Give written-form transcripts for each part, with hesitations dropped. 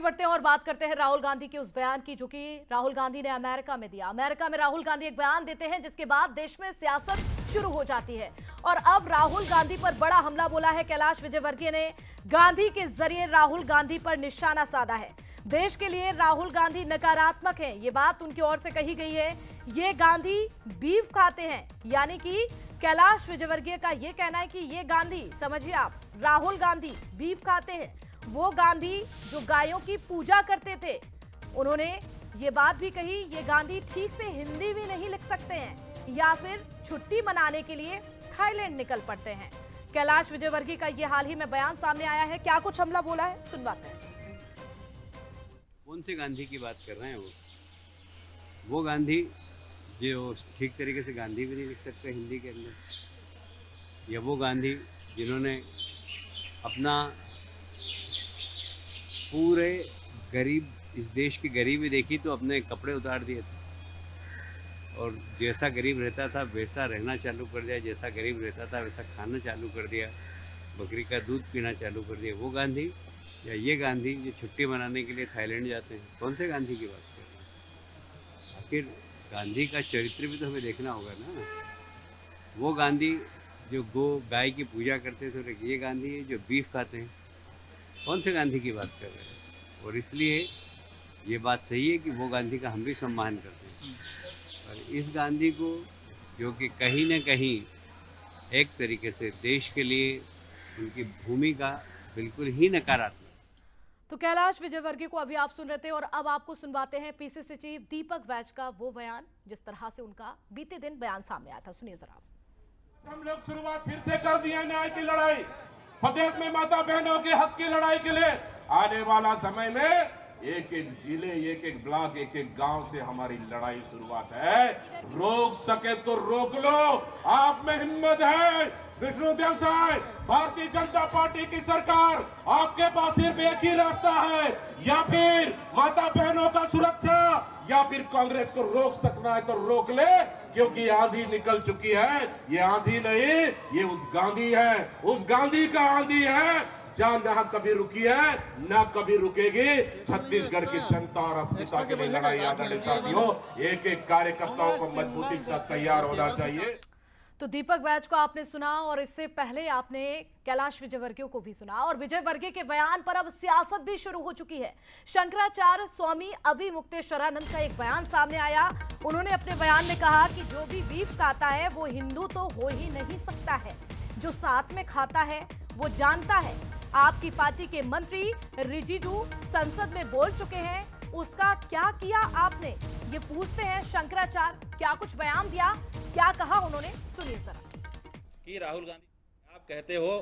बढ़ते हैं और बात करते हैं राहुल गांधी के उस बयान की जो कि राहुल गांधी ने अमेरिका में दिया। अमेरिका में राहुल गांधी एक बयान देते हैं जिसके बाद देश में सियासत शुरू हो जाती है और अब राहुल गांधी पर बड़ा हमला बोला है कैलाश विजयवर्गीय ने। गांधी के जरिए राहुल गांधी पर निशाना साधा है। देश के लिए राहुल गांधी नकारात्मक है, ये बात उनकी ओर से कही गई है। ये गांधी बीफ खाते हैं, यानी कि कैलाश विजयवर्गीय का ये कहना है कि ये गांधी, समझिए आप, राहुल गांधी बीफ खाते हैं। वो गांधी जो गायों की पूजा करते थे, उन्होंने ये बात भी कही, ये गांधी ठीक से हिंदी भी नहीं लिख सकते हैं या फिर छुट्टी मनाने के लिए थाईलैंड निकल पड़ते हैं। कैलाश विजयवर्गीय का ये हाल ही में बयान सामने आया है। क्या कुछ हमला बोला है, सुनवाते हैं। कौन से गांधी की बात कर रहे हैं वो गांधी जो ठीक तरीके से गांधी भी नहीं लिख सकते हिंदी के अंदर, या वो गांधी जिन्होंने अपना पूरे गरीब, इस देश की गरीबी देखी तो अपने कपड़े उतार दिए थे और जैसा गरीब रहता था वैसा रहना चालू कर दिया, जैसा गरीब रहता था वैसा खाना चालू कर दिया, बकरी का दूध पीना चालू कर दिया। वो गांधी या ये गांधी जो छुट्टी मनाने के लिए थाईलैंड जाते हैं, कौन से गांधी की बात कर रहे हैं? आखिर गांधी का चरित्र भी तो हमें देखना होगा ना। वो गांधी जो गाय की पूजा करते थे, ये गांधी है जो बीफ खाते हैं। कौन से गांधी की बात कर रहे हैं? और इसलिए ये बात सही है कि वो गांधी का हम भी सम्मान करते हैं, और इस गांधी को जो कि कहीं न कहीं एक तरीके से देश के लिए उनकी भूमिका बिल्कुल ही नकारात्मक। तो कैलाश विजयवर्गीय को अभी आप सुन रहे थे और अब आपको सुनवाते हैं पीसीसी चीफ दीपक वैज का वो बयान, जिस तरह से उनका बीते दिन बयान सामने आया था। सुनिए जरा। हम लोग शुरुआत फिर से कर दिया न्याय की लड़ाई, प्रदेश में माता बहनों के हक की लड़ाई के लिए। आने वाला समय में एक एक जिले, एक एक ब्लॉक, एक एक गांव से हमारी लड़ाई शुरुआत है। रोक सके तो रोक लो, आप में हिम्मत है। विष्णु देसाई, भारतीय जनता पार्टी की सरकार, आपके पास सिर्फ एक ही रास्ता है, या फिर माता बहनों का सुरक्षा या फिर कांग्रेस को रोक सकना है तो रोक ले, क्योंकि आंधी निकल चुकी है। ये आंधी नहीं, ये उस गांधी है, उस गांधी का आंधी है जहां ना कभी रुकी है ना कभी रुकेगी। छत्तीसगढ़ की जनता और अस्मिता के लिए लड़ाई आदरणीय साथियों, एक एक कार्यकर्ताओं को मजबूती के साथ तैयार होना चाहिए। तो दीपक वैज को आपने सुना और इससे पहले आपने कैलाश विजयवर्गीय को भी सुना, और विजयवर्गीय के बयान पर अब सियासत भी शुरू हो चुकी है। शंकराचार्य स्वामी अविमुक्तेश्वरानंद का एक बयान सामने आया। उन्होंने अपने बयान में कहा कि जो भी बीफ खाता है वो हिंदू तो हो ही नहीं सकता है, जो साथ में खाता है वो जानता है। आपकी पार्टी के मंत्री रिजिजू संसद में बोल चुके हैं, उसका क्या किया आपने, ये पूछते हैं शंकराचार्य। क्या कुछ बयान दिया, क्या कहा उन्होंने, सुनिए जरा। कि राहुल गांधी, आप कहते हो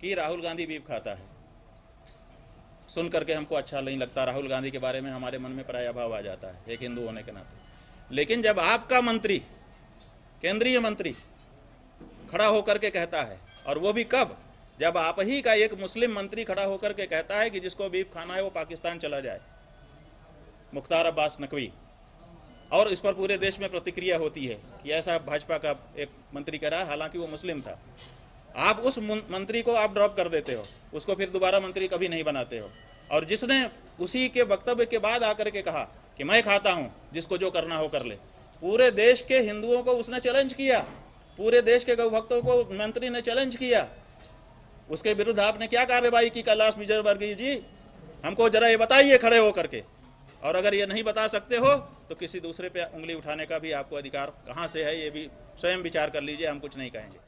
कि राहुल गांधी बीफ खाता है, सुन करके हमको अच्छा नहीं लगता। राहुल गांधी के बारे में हमारे मन में पराया भाव आ जाता है एक हिंदू होने के नाते। लेकिन जब आपका मंत्री, केंद्रीय मंत्री खड़ा होकर के कहता है, और वो भी कब, जब आप ही का एक मुस्लिम मंत्री खड़ा होकर के कहता है कि जिसको बीफ खाना है वो पाकिस्तान चला जाए, मुख्तार अब्बास नकवी, और इस पर पूरे देश में प्रतिक्रिया होती है कि ऐसा भाजपा का एक मंत्री कह रहा है, हालांकि वो मुस्लिम था। आप उस मंत्री को आप ड्रॉप कर देते हो, उसको फिर दोबारा मंत्री कभी नहीं बनाते हो। और जिसने उसी के वक्तव्य के बाद आकर के कहा कि मैं खाता हूं, जिसको जो करना हो कर ले, पूरे देश के हिंदुओं को उसने चैलेंज किया, पूरे देश के गौ भक्तों को मंत्री ने चैलेंज किया। उसके विरुद्ध आपने क्या कार्रवाई की कैलाश विजयवर्गीय जी? हमको जरा ये बताइए खड़े होकर के। और अगर ये नहीं बता सकते हो तो किसी दूसरे पे उंगली उठाने का भी आपको अधिकार कहाँ से है, ये भी स्वयं विचार कर लीजिए, हम कुछ नहीं कहेंगे।